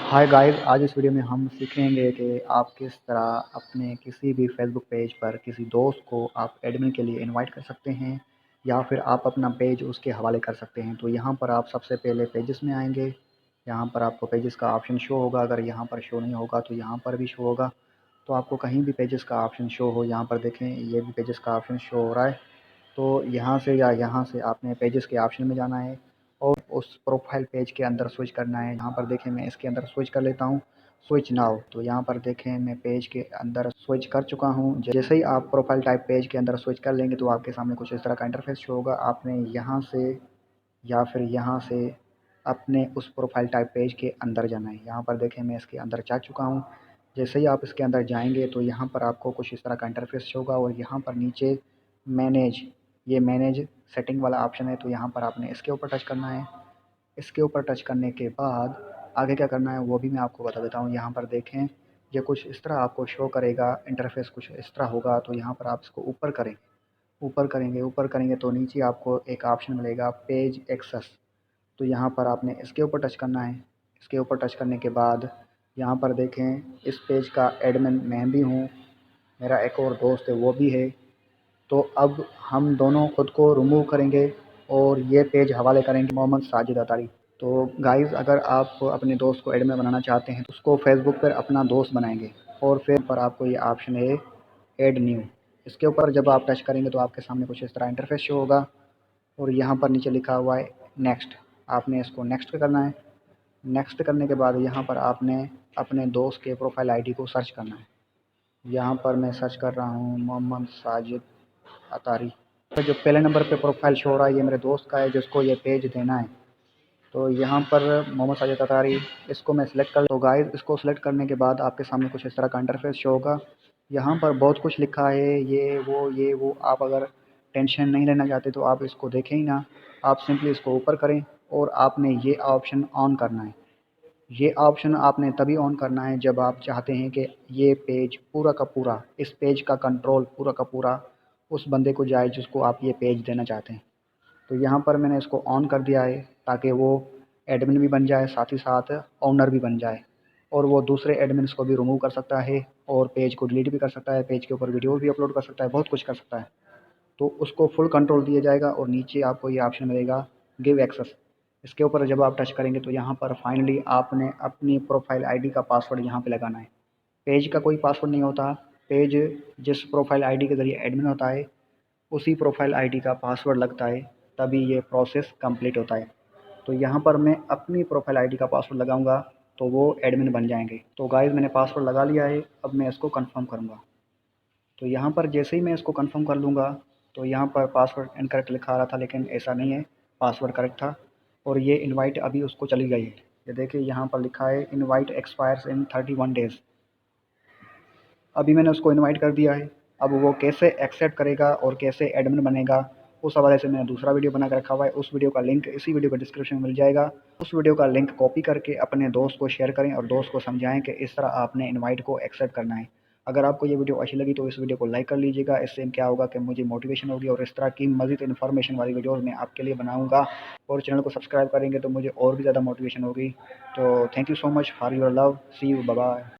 Hi guys, आज इस video में हम सीखेंगे कि आप किस तरह अपने किसी भी फेसबुक पेज पर किसी दोस्त को आप एडमिन के लिए इनवाइट कर सकते हैं या फिर आप अपना पेज उसके हवाले कर सकते हैं। तो यहाँ पर आप सबसे पहले पेजेस में आएंगे। यहाँ पर आपको पेजेस का ऑप्शन शो होगा। अगर यहाँ पर शो नहीं होगा तो यहाँ पर भी शो होगा। तो आपको कहीं भी पेजेस का ऑप्शन शो हो, यहाँ पर देखें ये भी पेजेस का ऑप्शन शो हो रहा है। तो यहाँ से या यहाँ से आपने पेजेस के ऑप्शन में जाना है और उस प्रोफाइल पेज के अंदर स्विच करना है। यहाँ पर देखें मैं इसके अंदर स्विच कर लेता हूँ, स्विच नाउ। तो यहाँ पर देखें मैं पेज के अंदर स्विच कर चुका हूँ। जैसे ही आप प्रोफाइल टाइप पेज के अंदर स्विच कर लेंगे तो आपके सामने कुछ इस तरह का इंटरफेस शो होगा। आपने यहाँ से या फिर यहाँ से अपने उस प्रोफाइल टाइप पेज के अंदर जाना है। यहाँ पर देखें मैं इसके अंदर जा चुका हूँ। जैसे ही आप इसके अंदर जाएंगे तो यहाँ पर आपको कुछ इस तरह का इंटरफेस होगा और यहाँ पर नीचे मैनेज, ये मैनेज सेटिंग वाला ऑप्शन है। तो यहाँ पर आपने इसके ऊपर टच करना है। इसके ऊपर टच करने के बाद आगे क्या करना है वो भी मैं आपको बता देता हूँ। यहाँ पर देखें ये कुछ इस तरह आपको शो करेगा, इंटरफेस कुछ इस तरह होगा। तो यहाँ पर आप इसको ऊपर करें, ऊपर करेंगे तो नीचे आपको एक ऑप्शन मिलेगा पेज एक्सेस। तो यहाँ पर आपने इसके ऊपर टच करना है। इसके ऊपर टच करने के बाद यहाँ पर देखें इस पेज का एडमिन मैं भी हूँ, मेरा एक और दोस्त है वो भी है। तो अब हम दोनों खुद को रिमूव करेंगे और ये पेज हवाले करेंगे मोहम्मद साजिद अतारी। तो गाइज़, अगर आप अपने दोस्त को एडमिन बनाना चाहते हैं तो उसको फेसबुक पर अपना दोस्त बनाएंगे और फिर पर आपको ये ऑप्शन है ऐड न्यू। इसके ऊपर जब आप टच करेंगे तो आपके सामने कुछ इस तरह इंटरफेस शो होगा और यहाँ पर नीचे लिखा हुआ है नेक्स्ट। आपने इसको नेक्स्ट पे करना है। नेक्स्ट करने के बाद यहाँ पर आपने अपने दोस्त के प्रोफाइल आईडी को सर्च करना है। यहाँ पर मैं सर्च कर रहा हूँ मोहम्मद साजिद अतारी। तो जो पहले नंबर पे प्रोफाइल शो हो रहा है ये मेरे दोस्त का है जिसको ये पेज देना है। तो यहाँ पर मोहम्मद साजिद अतारी, इसको मैं सिलेक्ट कर। तो गाइस, इसको सिलेक्ट करने के बाद आपके सामने कुछ इस तरह का इंटरफेस शो होगा। यहाँ पर बहुत कुछ लिखा है, ये वो। आप अगर टेंशन नहीं लेना चाहते तो आप इसको देखें ही ना। आप सिंपली इसको ऊपर करें और आपने ये ऑप्शन ऑन करना है। ये ऑप्शन आपने तभी ऑन करना है जब आप चाहते हैं कि ये पेज पूरा का पूरा, इस पेज का कंट्रोल पूरा का पूरा उस बंदे को जाए जिसको आप ये पेज देना चाहते हैं। तो यहाँ पर मैंने इसको ऑन कर दिया है ताकि वो एडमिन भी बन जाए, साथ ही साथ ओनर भी बन जाए और वो दूसरे एडमिन्स को भी रिमूव कर सकता है और पेज को डिलीट भी कर सकता है, पेज के ऊपर वीडियो भी अपलोड कर सकता है, बहुत कुछ कर सकता है। तो उसको फुल कंट्रोल दिया जाएगा और नीचे आपको ये ऑप्शन मिलेगा गिव एक्सेस। इसके ऊपर जब आप टच करेंगे तो यहाँ पर फाइनली आपने अपनी प्रोफाइल आईडी का पासवर्ड यहाँ पे लगाना है। पेज का कोई पासवर्ड नहीं होता। पेज जिस प्रोफाइल आईडी के ज़रिए एडमिन होता है उसी प्रोफाइल आईडी का पासवर्ड लगता है, तभी ये प्रोसेस कंप्लीट होता है। तो यहाँ पर मैं अपनी प्रोफाइल आईडी का पासवर्ड लगाऊंगा तो वो एडमिन बन जाएंगे। तो गाइस, मैंने पासवर्ड लगा लिया है, अब मैं इसको कंफर्म करूँगा। तो यहाँ पर जैसे ही मैं इसको कंफर्म कर लूँगा तो यहाँ पर पासवर्ड इनकरेक्ट लिखा रहा था लेकिन ऐसा नहीं है, पासवर्ड करेक्ट था और ये इनवाइट अभी उसको चली गई है। ये देखिए यहाँ पर लिखा है इनवाइट एक्सपायर्स इन 31 डेज़। अभी मैंने उसको इनवाइट कर दिया है। अब वो कैसे एक्सेप्ट करेगा और कैसे एडमिन बनेगा उस हवाले से मैंने दूसरा वीडियो बना कर रखा हुआ है। उस वीडियो का लिंक इसी वीडियो के डिस्क्रिप्शन में मिल जाएगा। उस वीडियो का लिंक कॉपी करके अपने दोस्त को शेयर करें और दोस्त को समझाएं कि इस तरह आपने इनवाइट को एक्सेप्ट करना है। अगर आपको ये वीडियो अच्छी लगी तो इस वीडियो को लाइक कर लीजिएगा। इससे क्या होगा कि मुझे मोटिवेशन होगी और इस तरह की मज़ीद इन्फॉर्मेशन वाली वीडियोज़ मैं आपके लिए बनाऊँगा। और चैनल को सब्सक्राइब करेंगे तो मुझे और भी ज़्यादा मोटिवेशन होगी। तो thank you so much for your love. See you, bye bye.